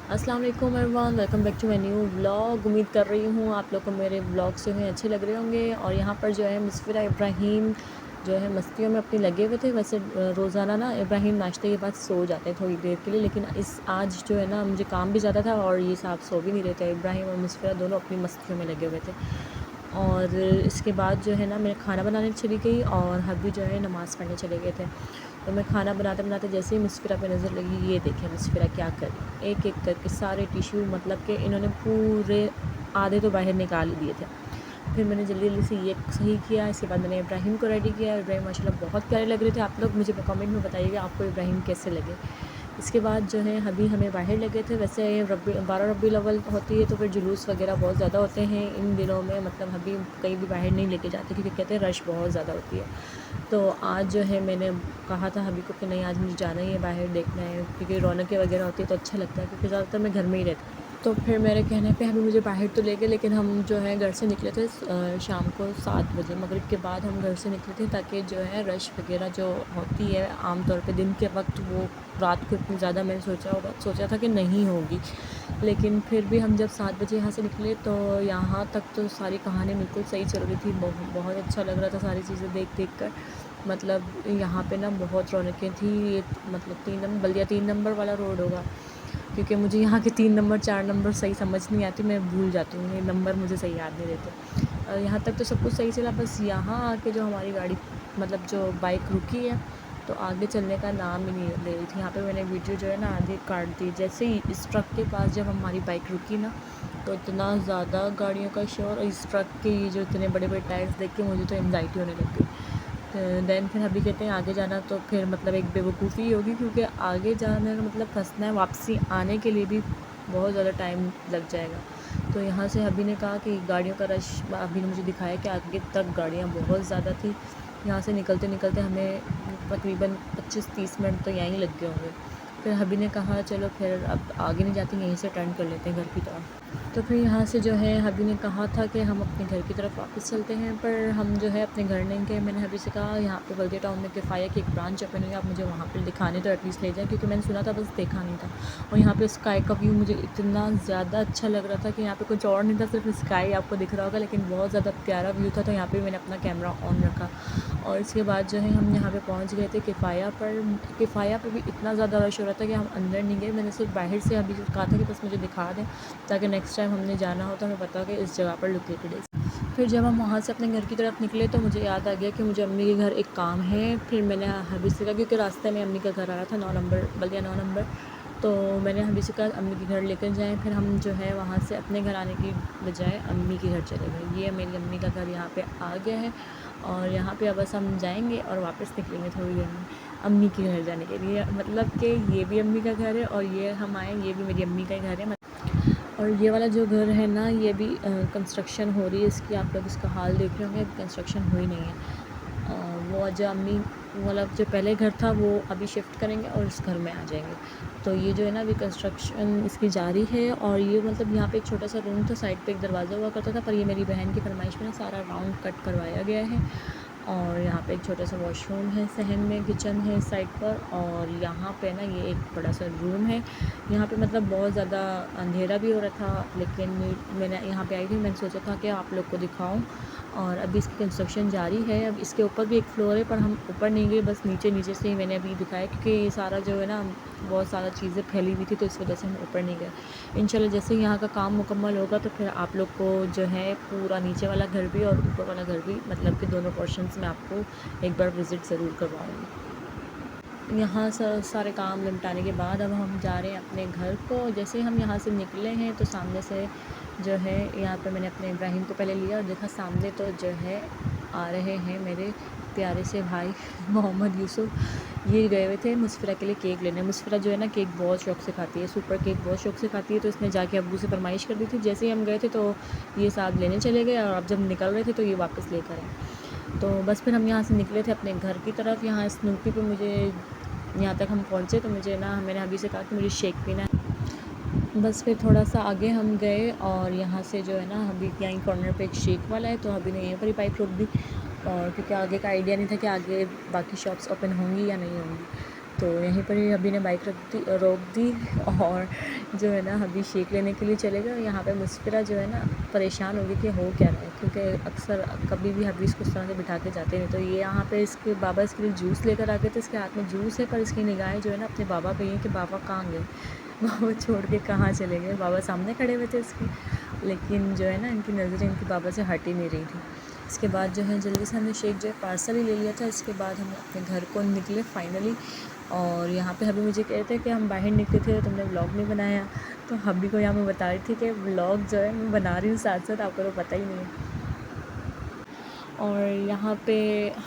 अस्सलाम वालेकुम everyone, welcome back to my new vlog. उम्मीद कर रही हूँ आप लोग को मेरे व्लॉग्स जो हैं अच्छे लग रहे होंगे। और यहाँ पर जो है मुस्फिरा इब्राहीम जो है मस्तियों में अपनी लगे हुए थे। वैसे रोज़ाना ना इब्राहीम नाश्ते के बाद सो जाते हैं थोड़ी देर के लिए, लेकिन इस आज जो है ना मुझे काम भी ज़्यादा था और ये साहब सो भी नहीं रहे थे। इब्राहीम और मुस्फिरा दोनों अपनी मस्तियों में लगे हुए थे। और इसके बाद जो है ना मैं खाना बनाने चली गई और हब्बी जो है नमाज़ पढ़ने चले गए थे। तो मैं खाना बनाते बनाते जैसे ही मुस्फिरा पे नज़र लगी, ये देखें मुस्फिरा क्या कर रही है। एक एक करके सारे टिश्यू मतलब कि इन्होंने पूरे आधे तो बाहर निकाल दिए थे। फिर मैंने जल्दी जल्दी से ये सही किया। इसके बाद मैंने इब्राहीम को रेडी किया। इब्राहीम माशाल्लाह बहुत प्यारे लग रहे थे। आप लोग मुझे कमेंट में बताइएगा आपको इब्राहीम कैसे लगे। इसके बाद जो है अभी हमें बाहर लगे थे। वैसे 12 रबीउल अव्वल होती है तो फिर जुलूस वगैरह बहुत ज़्यादा होते हैं इन दिनों में। मतलब अभी कहीं भी बाहर नहीं लेके जाते क्योंकि कहते हैं रश बहुत ज़्यादा होती है। तो आज जो है मैंने कहा था हबी को कि नहीं, आज मुझे जाना ही है, बाहर देखना है, क्योंकि रौनकें वगैरह होती है तो अच्छा लगता है, क्योंकि ज़्यादातर मैं घर में ही रहती हूँ। तो फिर मेरे कहने पे हमें मुझे बाहर तो ले गए, लेकिन हम जो है घर से निकले थे शाम को 7 बजे मगरिब के बाद हम घर से निकले थे, ताकि जो है रश वगैरह जो होती है आम तौर पे दिन के वक्त, वो रात को इतनी ज़्यादा मैंने सोचा था कि नहीं होगी। लेकिन फिर भी हम जब 7 बजे यहाँ से निकले तो यहाँ तक तो सारी कहानी बिल्कुल सही चल रही थी। बहुत अच्छा लग रहा था सारी चीज़ें देख देख कर। मतलब यहाँ पे ना बहुत रौनकें थी। ये मतलब 3 नंबर, बल्कि 3 नंबर वाला रोड होगा, क्योंकि मुझे यहाँ के 3 नंबर 4 नंबर सही समझ नहीं आती, मैं भूल जाती हूँ, ये नंबर मुझे सही याद नहीं रहते। यहाँ तक तो सब कुछ सही चला, बस यहाँ आके जो हमारी गाड़ी मतलब जो बाइक रुकी है तो आगे चलने का नाम ही नहीं ले रही थी। यहाँ पे मैंने वीडियो जो है ना आधी काट दी। जैसे ही इस ट्रक के पास जब हमारी बाइक रुकी ना, तो इतना ज़्यादा गाड़ियों का शोर, और इस ट्रक के ये जो इतने बड़े बड़े टायर्स देख के मुझे तो एंग्जाइटी होने लग गई। दैन फिर अभी कहते हैं आगे जाना तो फिर मतलब एक बेवकूफ़ी होगी, क्योंकि आगे जाने का मतलब फंसना है, वापसी आने के लिए भी बहुत ज़्यादा टाइम लग जाएगा। तो यहाँ से अभी ने कहा कि गाड़ियों का रश, अभी ने मुझे दिखाया कि आगे तक गाड़ियाँ बहुत ज़्यादा थी। यहाँ से निकलते निकलते हमें तकरीबन 25-30 मिनट तो यहीं लग गए होंगे। फिर हबी ने कहा चलो फिर अब आगे नहीं जाते, यहीं से टर्न कर लेते हैं घर की तरफ। तो फिर यहाँ से जो है हबी ने कहा था कि हम अपने घर की तरफ वापस चलते हैं, पर हम जो है अपने घर नहीं गए। मैंने हबी से कहा यहाँ पे बल्दिया टाउन में किफ़ाया की एक ब्रांच ओपन हुई है, आप मुझे वहाँ पर दिखाने तो एटलीस्ट ले जाएँ, क्योंकि मैंने सुना था बस देखा नहीं था। और यहाँ पे स्काई का व्यू मुझे इतना ज़्यादा अच्छा लग रहा था कि यहाँ पे कुछ और नहीं था, सिर्फ स्काई आपको दिख रहा होगा, लेकिन बहुत ज़्यादा प्यारा व्यू था। तो यहाँ पे मैंने अपना कैमरा ऑन रखा और इसके बाद जो है हम यहाँ पे पहुँच गए थे किफ़ाया पर। किफ़ाया पे भी इतना ज़्यादा रश हो रहा था कि हम अंदर नहीं गए। मैंने सिर्फ बाहर से अभी कहा था कि बस मुझे दिखा दें, ताकि नेक्स्ट टाइम हमने जाना हो तो हमें पता हो कि इस जगह पर लोकेटेड है। फिर जब हम वहाँ से अपने घर की तरफ निकले तो मुझे याद आ गया कि मुझे अम्मी के घर एक काम है। फिर मैंने हबी से कहा, क्योंकि रास्ते में अम्मी का घर आ रहा था 9 नंबर, बल्कि 9 नंबर, तो मैंने हबी से कहा अम्मी के घर लेकर जाएँ। फिर हम जो है वहाँ से अपने घर आने की बजाय अम्मी के घर चले गए। ये मेरी अम्मी का घर यहाँ पे आ गया है और यहाँ पे अब बस हम जाएंगे और वापस निकलेंगे थोड़ी देर में अम्मी के घर जाने के लिए। मतलब कि ये भी अम्मी का घर है और ये हम आए, ये भी मेरी अम्मी का ही घर है। और ये वाला जो घर है ना, ये भी कंस्ट्रक्शन हो रही है इसकी। आप लोग इसका हाल देख रहे होंगे, कंस्ट्रक्शन हुई नहीं है। वो जो अम्मी वाला जो पहले घर था वो अभी शिफ्ट करेंगे और इस घर में आ जाएंगे। तो ये जो है ना अभी कंस्ट्रक्शन इसकी जारी है। और ये मतलब यहाँ पे एक छोटा सा रूम था, साइड पे एक दरवाज़ा हुआ करता था, पर ये मेरी बहन की फरमाइश में ना सारा राउंड कट करवाया गया है। और यहाँ पे एक छोटा सा वॉशरूम है, सहन में किचन है साइड पर, और यहाँ पे ना ये एक बड़ा सा रूम है। यहाँ पे मतलब बहुत ज़्यादा अंधेरा भी हो रहा था, लेकिन मैंने यहाँ पे आई थी, मैंने सोचा था कि आप लोग को दिखाऊं। और अभी इसकी कंस्ट्रक्शन जारी है। अब इसके ऊपर भी एक फ्लोर है, पर हम ऊपर नहीं गए, बस नीचे नीचे से ही मैंने अभी दिखाया, क्योंकि ये सारा जो है ना बहुत सारा चीज़ें फैली हुई थी, तो इस वजह से हम ऊपर नहीं गए। इंशाल्लाह जैसे ही यहाँ का काम मुकम्मल होगा तो फिर आप लोग को जो है पूरा नीचे वाला घर भी और ऊपर वाला घर भी, मतलब कि दोनों पोर्शंस में आपको एक बार विज़िट ज़रूर करवाऊँगी। यहाँ सारे काम निपटाने के बाद अब हम जा रहे हैं अपने घर को। जैसे ही हम यहाँ से निकले हैं तो सामने से जो है यहाँ पे मैंने अपने इब्राहिम को पहले लिया और देखा सामने तो जो है आ रहे हैं मेरे प्यारे से भाई मोहम्मद यूसुफ। ये गए हुए थे मुस्फिरा के लिए केक लेने। मुस्फिरा जो है ना केक बहुत शौक़ से खाती है, सुपर केक बहुत शौक़ से खाती है, तो इसने जाके अब्बू से फरमाइश कर दी थी। जैसे ही हम गए थे तो ये साथ लेने चले गए, और अब जब निकल रहे थे तो ये वापस लेकर आए। तो बस फिर हम यहाँ से निकले थे अपने घर की तरफ। यहाँ स्नूपी पे मुझे, यहाँ तक हम पहुँचे तो मुझे ना, मैंने अभी से कहा कि मुझे शेक पीना है। बस फिर थोड़ा सा आगे हम गए और यहाँ से जो है ना अभी यहीं कॉर्नर पे एक शेक वाला है, तो अभी ने यहीं पर ही पाइप रोक दी। और क्योंकि आगे का आइडिया नहीं था कि आगे बाकी शॉप्स ओपन होंगी या नहीं होंगी। तो यहीं पर ही अभी ने बाइक रोक दी और जो है ना अभी शेक लेने के लिए चले गए। यहाँ पे मुस्फिरा जो है ना परेशान होगी कि हो क्या रहा है, क्योंकि अक्सर कभी भी हबीज़ को उस तरह से बिठा के जाते नहीं। तो ये यहाँ पे इसके बाबा इसके लिए जूस लेकर आ गए थे, इसके हाथ में जूस है पर इसकी निगाहें जो है ना अपने बाबा पे ही हैं कि बाबा कहाँ गए, बाबा छोड़ के कहाँ चले गए। बाबा सामने खड़े हुए थे इसके, लेकिन जो है ना इनकी नज़रें इनके बाबा से हट ही नहीं रही थी। इसके बाद जो है जल्दी से हमने शेक जो है पार्सल ही ले लिया था। इसके बाद हम अपने घर को निकले फाइनली। और यहाँ पे हबी मुझे कहते हैं कि हम बाहर निकले थे, तुमने व्लॉग नहीं बनाया। तो हबी को यहाँ मैं बता रही थी कि व्लॉग जो है मैं बना रही हूँ साथ साथ, आपको तो पता ही नहीं है। और यहाँ पे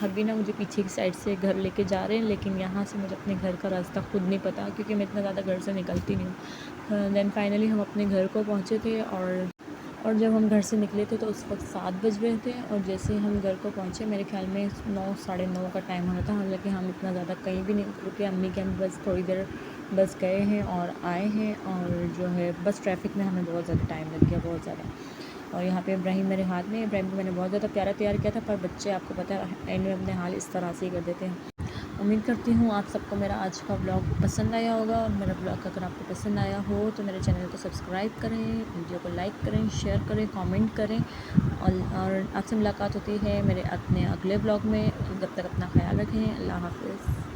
हबी ना मुझे पीछे की साइड से घर लेके जा रहे हैं, लेकिन यहाँ से मुझे अपने घर का रास्ता खुद नहीं पता, क्योंकि मैं इतना ज़्यादा घर से निकलती नहीं हूँ। देन फाइनली हम अपने घर को पहुँचे थे। और जब हम घर से निकले थे तो उस वक्त 7 बज रहे थे। और जैसे ही हम घर को पहुँचे मेरे ख्याल में 9 साढ़े 9 का टाइम होना था। हालांकि हम इतना ज़्यादा कहीं भी नहीं रुके, अम्मी के हम बस थोड़ी देर बस गए हैं और आए हैं। और जो है बस ट्रैफिक में हमें बहुत ज़्यादा टाइम लग गया, बहुत ज़्यादा। और यहाँ पे इब्राहिम मेरे हाथ में, इब्राहिम को मैंने बहुत ज़्यादा प्यारा तैयार किया था, पर बच्चे आपको पता है एंड में अपने हाल इस तरह से ही कर देते हैं। उम्मीद करती हूँ आप सबको मेरा आज का ब्लॉग पसंद आया होगा। और मेरा ब्लॉग अगर आपको पसंद आया हो तो मेरे चैनल को सब्सक्राइब करें, वीडियो को लाइक करें, शेयर करें, कमेंट करें। और आपसे मुलाकात होती है मेरे अपने अगले ब्लॉग में। जब तक अपना ख्याल रखें, अल्लाह हाफ़िज़।